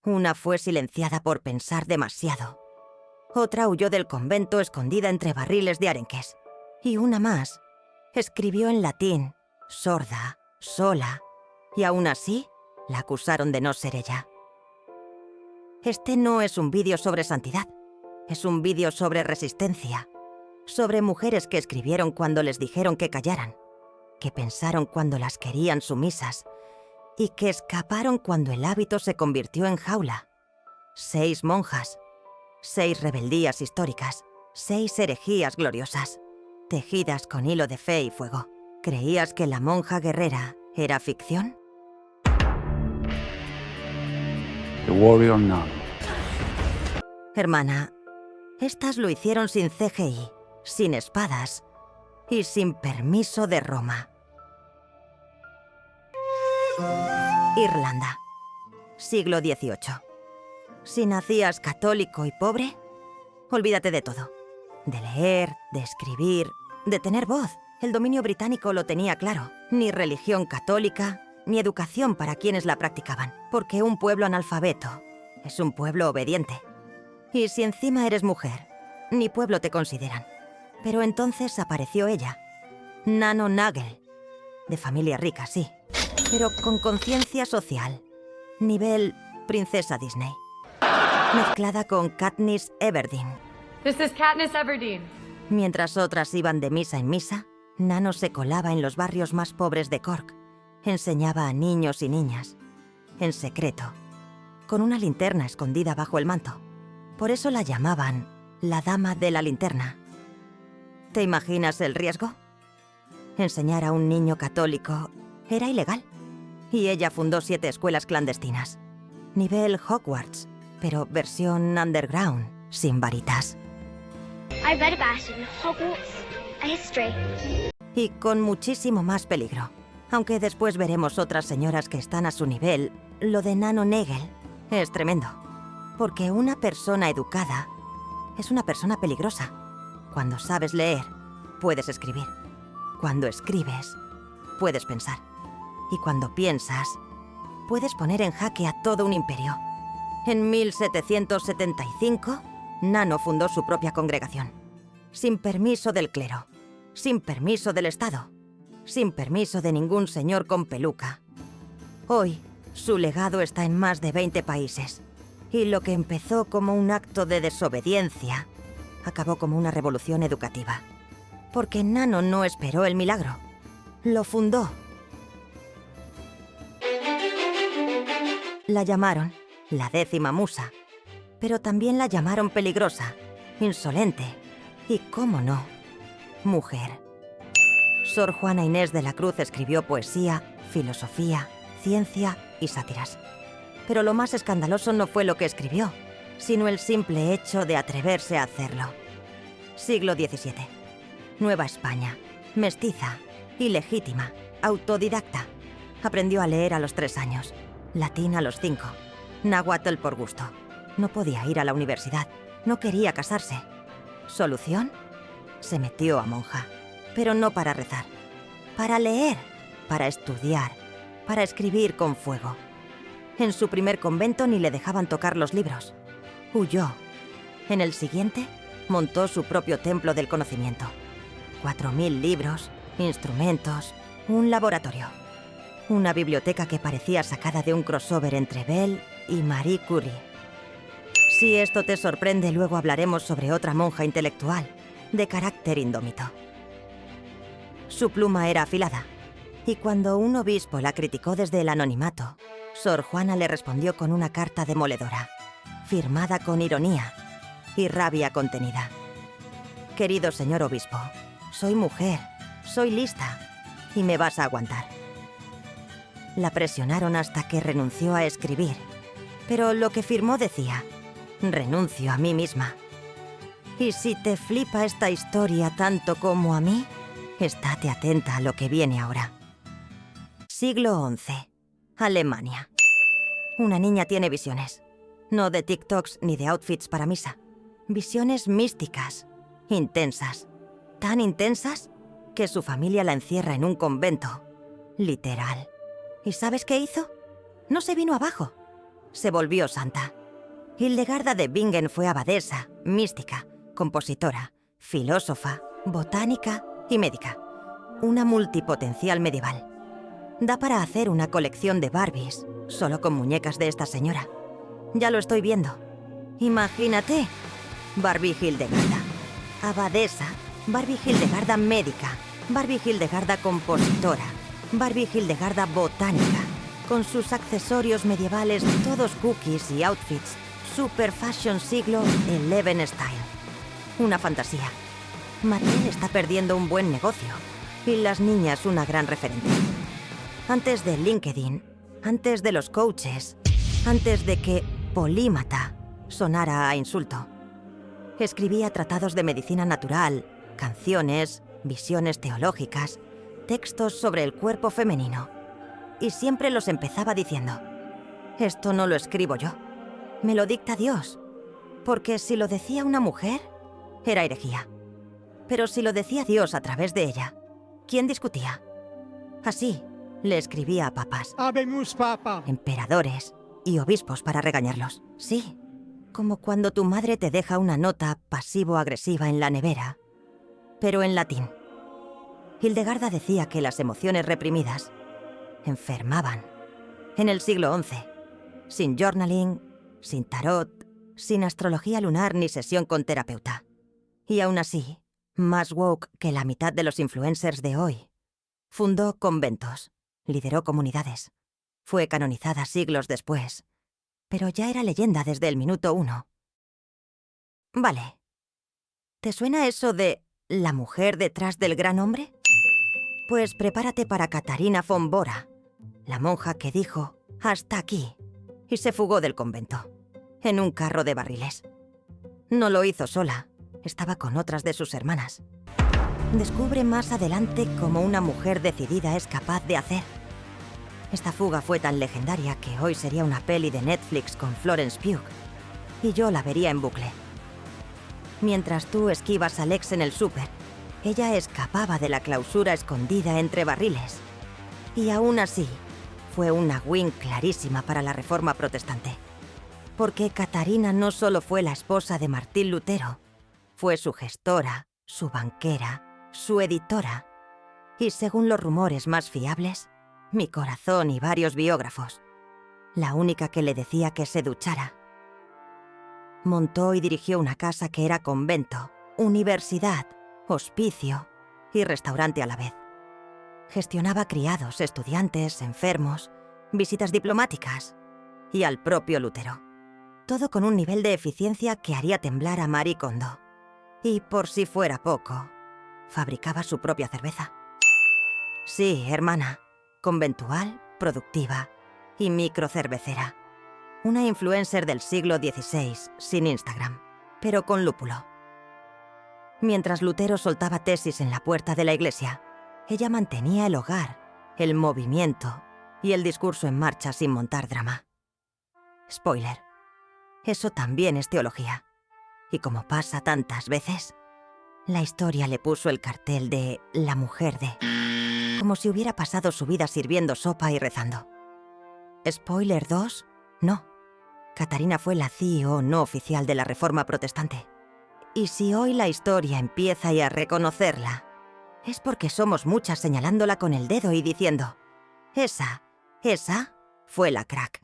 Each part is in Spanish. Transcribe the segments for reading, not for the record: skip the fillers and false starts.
Una fue silenciada por pensar demasiado. Otra huyó del convento escondida entre barriles de arenques. Y una más escribió en latín, sorda, sola, y aún así la acusaron de no ser ella. Este no es un vídeo sobre santidad, es un vídeo sobre resistencia, sobre mujeres que escribieron cuando les dijeron que callaran, que pensaron cuando las querían sumisas y que escaparon cuando el hábito se convirtió en jaula. 6 monjas, 6 rebeldías históricas, 6 herejías gloriosas, tejidas con hilo de fe y fuego. ¿Creías que la monja guerrera era ficción? The Warrior Nun. Hermana, estas lo hicieron sin CGI, sin espadas y sin permiso de Roma. Irlanda, siglo XVIII. Si nacías católico y pobre, olvídate de todo. De leer, de escribir, de tener voz. El dominio británico lo tenía claro. Ni religión católica, ni educación para quienes la practicaban. Porque un pueblo analfabeto es un pueblo obediente. Y si encima eres mujer, ni pueblo te consideran. Pero entonces apareció ella, Nano Nagel. De familia rica, sí, pero con conciencia social. Nivel princesa Disney. Mezclada con Katniss Everdeen. This is Katniss Everdeen. Mientras otras iban de misa en misa, Nano se colaba en los barrios más pobres de Cork. Enseñaba a niños y niñas, en secreto, con una linterna escondida bajo el manto. Por eso la llamaban la Dama de la Linterna. ¿Te imaginas el riesgo? Enseñar a un niño católico era ilegal. Y ella fundó 7 escuelas clandestinas. Nivel Hogwarts, pero versión underground, sin varitas. I read about it in Hogwarts, a history. Y con muchísimo más peligro. Aunque después veremos otras señoras que están a su nivel, lo de Nano Nagel es tremendo. Porque una persona educada es una persona peligrosa. Cuando sabes leer, puedes escribir. Cuando escribes, puedes pensar. Y cuando piensas, puedes poner en jaque a todo un imperio. En 1775, Nano fundó su propia congregación. Sin permiso del clero, sin permiso del Estado, sin permiso de ningún señor con peluca. Hoy, su legado está en más de 20 países. Y lo que empezó como un acto de desobediencia, acabó como una revolución educativa. Porque Nano no esperó el milagro, lo fundó. La llamaron la 10ª musa, pero también la llamaron peligrosa, insolente y, cómo no, mujer. Sor Juana Inés de la Cruz escribió poesía, filosofía, ciencia y sátiras. Pero lo más escandaloso no fue lo que escribió, sino el simple hecho de atreverse a hacerlo. Siglo XVII. Nueva España, mestiza, ilegítima, autodidacta. Aprendió a leer a los 3 años, latín a los 5, náhuatl por gusto. No podía ir a la universidad, no quería casarse. ¿Solución? Se metió a monja, pero no para rezar, para leer, para estudiar, para escribir con fuego. En su primer convento ni le dejaban tocar los libros. Huyó. En el siguiente, montó su propio templo del conocimiento. 4000 libros, instrumentos, un laboratorio. Una biblioteca que parecía sacada de un crossover entre Bell y Marie Curie. Si esto te sorprende, luego hablaremos sobre otra monja intelectual, de carácter indómito. Su pluma era afilada, y cuando un obispo la criticó desde el anonimato, Sor Juana le respondió con una carta demoledora, firmada con ironía y rabia contenida. Querido señor obispo, soy mujer, soy lista, y me vas a aguantar. La presionaron hasta que renunció a escribir, pero lo que firmó decía, renuncio a mí misma. Y si te flipa esta historia tanto como a mí, estate atenta a lo que viene ahora. Siglo XI. Alemania. Una niña tiene visiones. No de TikToks ni de outfits para misa. Visiones místicas, intensas. Tan intensas que su familia la encierra en un convento. Literal. ¿Y sabes qué hizo? No se vino abajo. se volvió santa. Hildegarda de Bingen fue abadesa, mística, compositora, filósofa, botánica y médica. Una multipotencial medieval. Da para hacer una colección de Barbies, solo con muñecas de esta señora. Ya lo estoy viendo. Imagínate. Barbie Hildegarda, abadesa, Barbie Hildegarda médica, Barbie Hildegarda compositora, Barbie Hildegarda botánica, con sus accesorios medievales todos cookies y outfits, super fashion siglo XI style. Una fantasía. Mattel está perdiendo un buen negocio y las niñas una gran referente. Antes de LinkedIn, antes de los coaches, antes de que polímata sonara a insulto. Escribía tratados de medicina natural, canciones, visiones teológicas, textos sobre el cuerpo femenino. Y siempre los empezaba diciendo: esto no lo escribo yo, me lo dicta Dios. Porque si lo decía una mujer, era herejía. Pero si lo decía Dios a través de ella, ¿quién discutía? Así le escribía a papas, Habemus Papa. emperadores y obispos para regañarlos. Sí, como cuando tu madre te deja una nota pasivo-agresiva en la nevera, pero en latín. Hildegarda decía que las emociones reprimidas enfermaban. En el siglo XI, sin journaling, sin tarot, sin astrología lunar ni sesión con terapeuta. Y aún así, más woke que la mitad de los influencers de hoy. Fundó conventos, lideró comunidades. Fue canonizada siglos después, pero ya era leyenda desde el minuto 1. Vale. ¿Te suena eso de la mujer detrás del gran hombre? Pues prepárate para Catarina von Bora, la monja que dijo «hasta aquí» y se fugó del convento, en un carro de barriles. No lo hizo sola, estaba con otras de sus hermanas. Descubre más adelante cómo una mujer decidida es capaz de hacer. Esta fuga fue tan legendaria que hoy sería una peli de Netflix con Florence Pugh, y yo la vería en bucle. Mientras tú esquivas a Lex en el súper, ella escapaba de la clausura escondida entre barriles. Y aún así, fue una win clarísima para la Reforma Protestante. Porque Catarina no solo fue la esposa de Martín Lutero, fue su gestora, su banquera, su editora. Y según los rumores más fiables, mi corazón y varios biógrafos, la única que le decía que se duchara. Montó y dirigió una casa que era convento, universidad, hospicio y restaurante a la vez. Gestionaba criados, estudiantes, enfermos, visitas diplomáticas y al propio Lutero. Todo con un nivel de eficiencia que haría temblar a Marie Kondo. Y por si fuera poco, fabricaba su propia cerveza. Sí, hermana, conventual, productiva y microcervecera. Una influencer del siglo XVI, sin Instagram, pero con lúpulo. Mientras Lutero soltaba tesis en la puerta de la iglesia, ella mantenía el hogar, el movimiento y el discurso en marcha sin montar drama. Spoiler, eso también es teología. Y como pasa tantas veces, la historia le puso el cartel de la mujer de... como si hubiera pasado su vida sirviendo sopa y rezando. Spoiler 2, no. Catarina fue la CEO no oficial de la Reforma Protestante. Y si hoy la historia empieza a reconocerla, es porque somos muchas señalándola con el dedo y diciendo, esa fue la crack.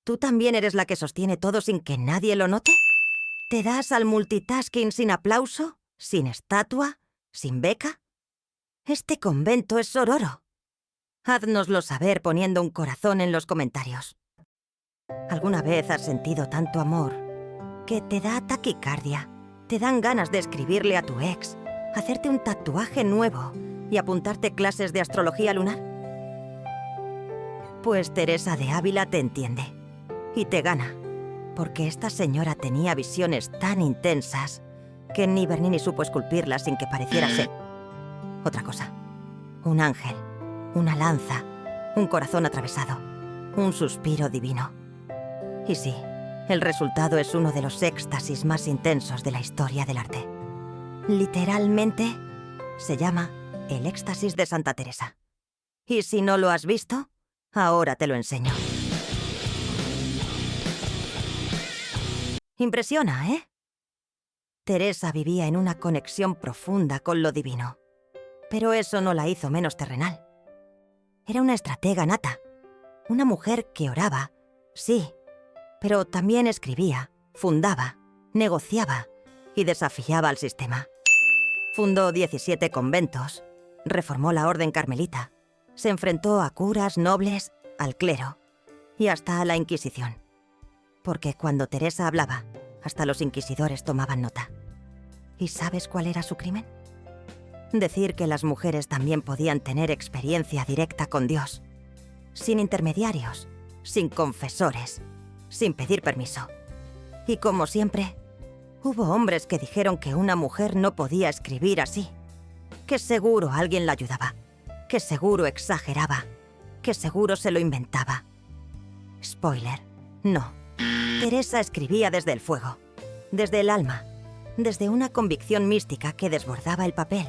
¿Tú también eres la que sostiene todo sin que nadie lo note? ¿Te das al multitasking sin aplauso, sin estatua, sin beca? Este convento es sororo. Háznoslo saber poniendo un corazón en los comentarios. ¿Alguna vez has sentido tanto amor que te da taquicardia? Te dan ganas de escribirle a tu ex, hacerte un tatuaje nuevo y apuntarte clases de astrología lunar. Pues Teresa de Ávila te entiende y te gana, porque esta señora tenía visiones tan intensas que ni Bernini supo esculpirlas sin que pareciera ser otra cosa. Un ángel, una lanza, un corazón atravesado, un suspiro divino. Y sí, el resultado es uno de los éxtasis más intensos de la historia del arte. Literalmente, se llama el éxtasis de Santa Teresa. Y si no lo has visto, ahora te lo enseño. Impresiona, ¿eh? Teresa vivía en una conexión profunda con lo divino, pero eso no la hizo menos terrenal. Era una estratega nata, una mujer que oraba, sí, pero también escribía, fundaba, negociaba y desafiaba al sistema. Fundó 17 conventos, reformó la orden carmelita, se enfrentó a curas, nobles, al clero y hasta a la Inquisición. Porque cuando Teresa hablaba, hasta los inquisidores tomaban nota. ¿Y sabes cuál era su crimen? Decir que las mujeres también podían tener experiencia directa con Dios, sin intermediarios, sin confesores, sin pedir permiso. Y como siempre, hubo hombres que dijeron que una mujer no podía escribir así, que seguro alguien la ayudaba, que seguro exageraba, que seguro se lo inventaba. Spoiler, no. Teresa escribía desde el fuego, desde el alma, desde una convicción mística que desbordaba el papel.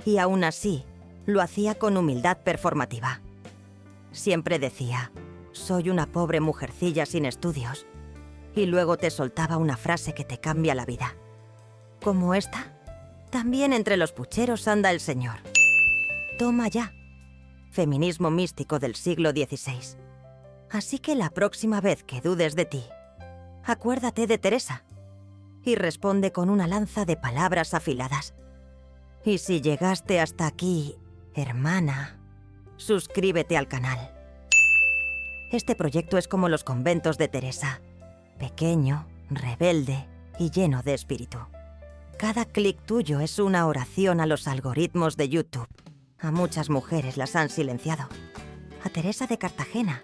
Y aún así, lo hacía con humildad performativa. Siempre decía, soy una pobre mujercilla sin estudios, y luego te soltaba una frase que te cambia la vida. Como esta, también entre los pucheros anda el Señor. Toma ya. Feminismo místico del siglo XVI. Así que la próxima vez que dudes de ti, acuérdate de Teresa y responde con una lanza de palabras afiladas. Y si llegaste hasta aquí, hermana, suscríbete al canal. Este proyecto es como los conventos de Teresa, pequeño, rebelde y lleno de espíritu. Cada clic tuyo es una oración a los algoritmos de YouTube. A muchas mujeres las han silenciado. A Teresa de Cartagena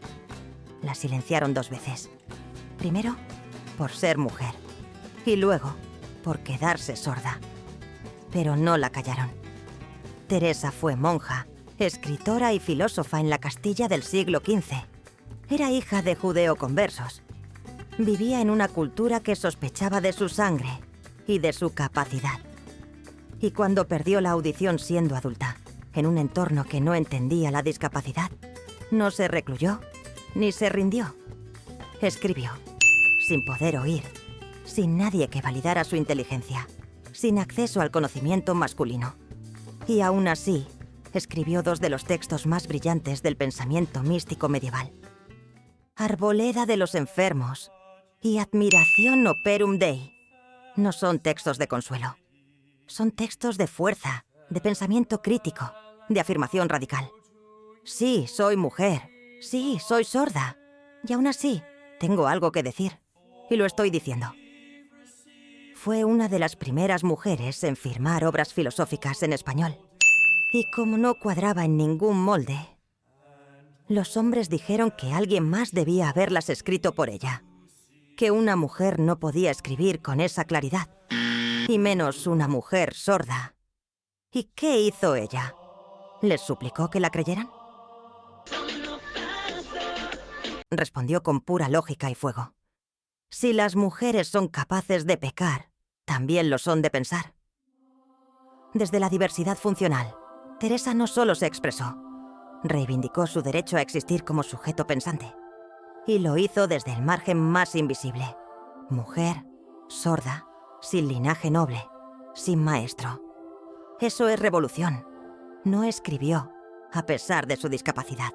la silenciaron 2 veces. Primero, por ser mujer. Y luego, por quedarse sorda. Pero no la callaron. Teresa fue monja, escritora y filósofa en la Castilla del siglo XV. Era hija de judeoconversos. Vivía en una cultura que sospechaba de su sangre y de su capacidad. Y cuando perdió la audición siendo adulta, en un entorno que no entendía la discapacidad, no se recluyó ni se rindió. Escribió, sin poder oír, sin nadie que validara su inteligencia, sin acceso al conocimiento masculino. Y aún así, escribió 2 de los textos más brillantes del pensamiento místico medieval. Arboleda de los enfermos y Admiración Operum Dei. No son textos de consuelo. Son textos de fuerza, de pensamiento crítico, de afirmación radical. Sí, soy mujer. Sí, soy sorda. Y aún así, tengo algo que decir. Y lo estoy diciendo. Fue una de las primeras mujeres en firmar obras filosóficas en español. Y como no cuadraba en ningún molde, los hombres dijeron que alguien más debía haberlas escrito por ella. Que una mujer no podía escribir con esa claridad. Y menos una mujer sorda. ¿Y qué hizo ella? ¿Les suplicó que la creyeran? Respondió con pura lógica y fuego. Si las mujeres son capaces de pecar, también lo son de pensar. Desde la diversidad funcional, Teresa no solo se expresó, reivindicó su derecho a existir como sujeto pensante. Y lo hizo desde el margen más invisible. Mujer, sorda, sin linaje noble, sin maestro. Eso es revolución. No escribió, a pesar de su discapacidad.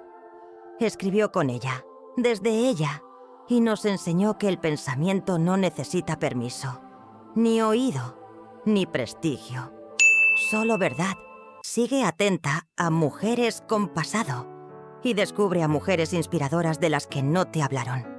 Escribió con ella, desde ella, y nos enseñó que el pensamiento no necesita permiso, ni oído, ni prestigio. Solo verdad. Sigue atenta a mujeres con pasado y descubre a mujeres inspiradoras de las que no te hablaron.